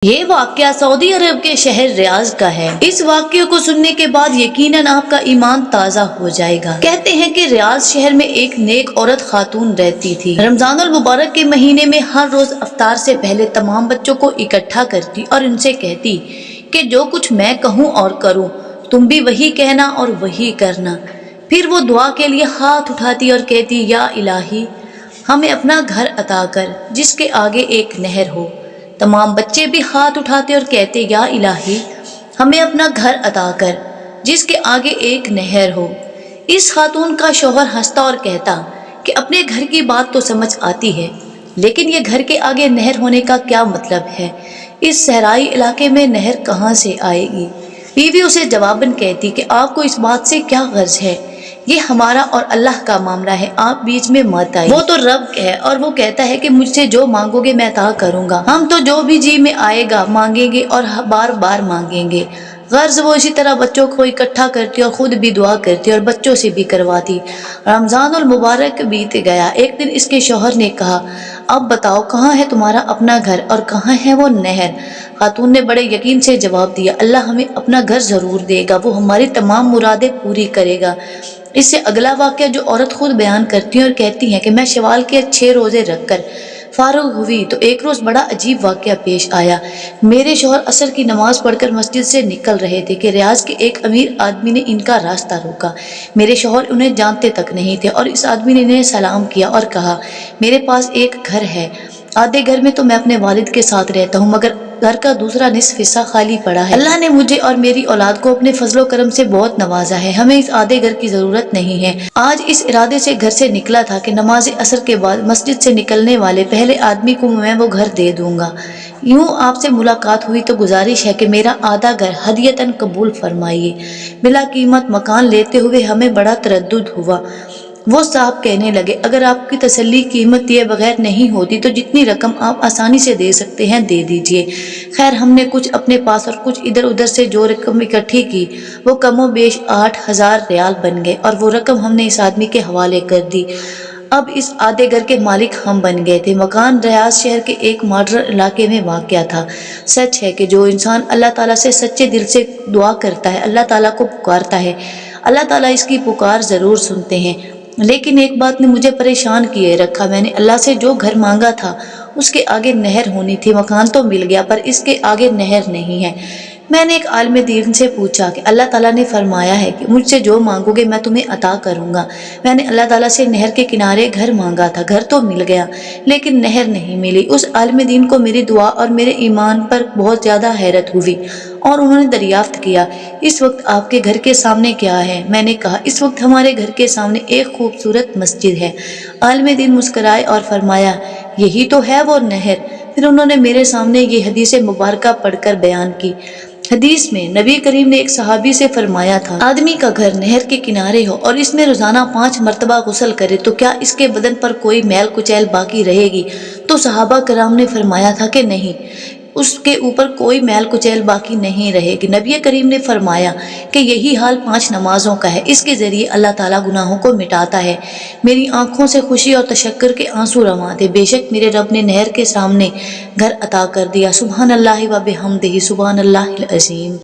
یہ واقعہ سعودی عرب کے شہر ریاض کا ہے۔ اس واقعے کو سننے کے بعد یقیناً آپ کا ایمان تازہ ہو جائے گا۔ کہتے ہیں کہ ریاض شہر میں ایک نیک عورت خاتون رہتی تھی۔ رمضان المبارک کے مہینے میں ہر روز افطار سے پہلے تمام بچوں کو اکٹھا کرتی اور ان سے کہتی کہ جو کچھ میں کہوں اور کروں تم بھی وہی کہنا اور وہی کرنا۔ پھر وہ دعا کے لیے ہاتھ اٹھاتی اور کہتی یا الہی ہمیں اپنا گھر عطا کر جس کے آگے ایک نہر ہو۔ تمام بچے بھی ہاتھ اٹھاتے اور کہتے یا الہی ہمیں اپنا گھر عطا کر جس کے آگے ایک نہر ہو۔ اس خاتون کا شوہر ہنستا اور کہتا کہ اپنے گھر کی بات تو سمجھ آتی ہے لیکن یہ گھر کے آگے نہر ہونے کا کیا مطلب ہے؟ اس صحرائی علاقے میں نہر کہاں سے آئے گی؟ بیوی اسے جواباً کہتی کہ آپ کو اس بات سے کیا غرض ہے؟ یہ ہمارا اور اللہ کا معاملہ ہے، آپ بیچ میں مت آئیے۔ وہ تو رب ہے اور وہ کہتا ہے کہ مجھ سے جو مانگو گے میں عطا کروں گا۔ ہم تو جو بھی جی میں آئے گا مانگیں گے اور بار بار مانگیں گے۔ غرض وہ اسی طرح بچوں کو اکٹھا کرتی اور خود بھی دعا کرتی اور بچوں سے بھی کرواتی۔ رمضان المبارک بیت گیا۔ ایک دن اس کے شوہر نے کہا اب بتاؤ کہاں ہے تمہارا اپنا گھر اور کہاں ہے وہ نہر؟ خاتون نے بڑے یقین سے جواب دیا اللہ ہمیں اپنا گھر ضرور دے گا، وہ ہماری تمام مرادیں پوری کرے گا۔ اس سے اگلا واقعہ جو عورت خود بیان کرتی ہیں اور کہتی ہیں کہ میں شوال کے 6 روزے رکھ کر فارغ ہوئی تو ایک روز بڑا عجیب واقعہ پیش آیا۔ میرے شوہر عصر کی نماز پڑھ کر مسجد سے نکل رہے تھے کہ ریاض کے ایک امیر آدمی نے ان کا راستہ روکا۔ میرے شوہر انہیں جانتے تک نہیں تھے اور اس آدمی نے انہیں سلام کیا اور کہا میرے پاس ایک گھر ہے، آدھے گھر میں تو میں اپنے والد کے ساتھ رہتا ہوں مگر گھر کا دوسرا نصف حصہ خالی پڑا ہے۔ اللہ نے مجھے اور میری اولاد کو اپنے فضل و کرم سے بہت نوازا ہے، ہمیں اس آدھے گھر کی ضرورت نہیں ہے۔ آج اس ارادے سے گھر سے نکلا تھا کہ نماز عصر کے بعد مسجد سے نکلنے والے پہلے آدمی کو میں وہ گھر دے دوں گا۔ یوں آپ سے ملاقات ہوئی تو گزارش ہے کہ میرا آدھا گھر ہدیتاً قبول فرمائیے۔ بلا قیمت مکان لیتے ہوئے ہمیں بڑا تردد ہوا۔ وہ صاحب کہنے لگے اگر آپ کی تسلی قیمت دیے بغیر نہیں ہوتی تو جتنی رقم آپ آسانی سے دے سکتے ہیں دے دیجیے۔ خیر ہم نے کچھ اپنے پاس اور کچھ ادھر ادھر سے جو رقم اکٹھی کی وہ کم و بیش 8,000 ریال بن گئے اور وہ رقم ہم نے اس آدمی کے حوالے کر دی۔ اب اس آدھے گھر کے مالک ہم بن گئے تھے۔ مکان ریاض شہر کے ایک ماڈرن علاقے میں واقع تھا۔ سچ ہے کہ جو انسان اللہ تعالیٰ سے سچے دل سے دعا کرتا ہے اللہ تعالیٰ کو پکارتا ہے اللہ تعالیٰ اس کی پکار ضرور سنتے ہیں۔ لیکن ایک بات نے مجھے پریشان کیے رکھا، میں نے اللہ سے جو گھر مانگا تھا اس کے آگے نہر ہونی تھی، مکان تو مل گیا پر اس کے آگے نہر نہیں ہے۔ میں نے ایک عالم دین سے پوچھا کہ اللہ تعالیٰ نے فرمایا ہے کہ مجھ سے جو مانگو گے میں تمہیں عطا کروں گا۔ میں نے اللہ تعالیٰ سے نہر کے کنارے گھر مانگا تھا، گھر تو مل گیا لیکن نہر نہیں ملی۔ اس عالم دین کو میری دعا اور میرے ایمان پر بہت زیادہ حیرت ہوئی اور انہوں نے دریافت کیا اس وقت آپ کے گھر کے سامنے کیا ہے؟ میں نے کہا اس وقت ہمارے گھر کے سامنے ایک خوبصورت مسجد ہے۔ عالم دین مسکرائے اور فرمایا یہی تو ہے وہ نہر۔ پھر انہوں نے میرے سامنے یہ حدیث مبارکہ پڑھ کر بیان کی۔ حدیث میں نبی کریم نے ایک صحابی سے فرمایا تھا آدمی کا گھر نہر کے کنارے ہو اور اس میں روزانہ 5 مرتبہ غسل کرے تو کیا اس کے بدن پر کوئی میل کچیل باقی رہے گی؟ تو صحابہ کرام نے فرمایا تھا کہ نہیں، اس کے اوپر کوئی میل کچیل باقی نہیں رہے گی۔ نبی کریم نے فرمایا کہ یہی حال 5 نمازوں کا ہے، اس کے ذریعے اللہ تعالیٰ گناہوں کو مٹاتا ہے۔ میری آنکھوں سے خوشی اور تشکر کے آنسو رواں تھے، بے شک میرے رب نے نہر کے سامنے گھر عطا کر دیا۔ سبحان اللہ و بحمدہ، سبحان اللہ العظیم۔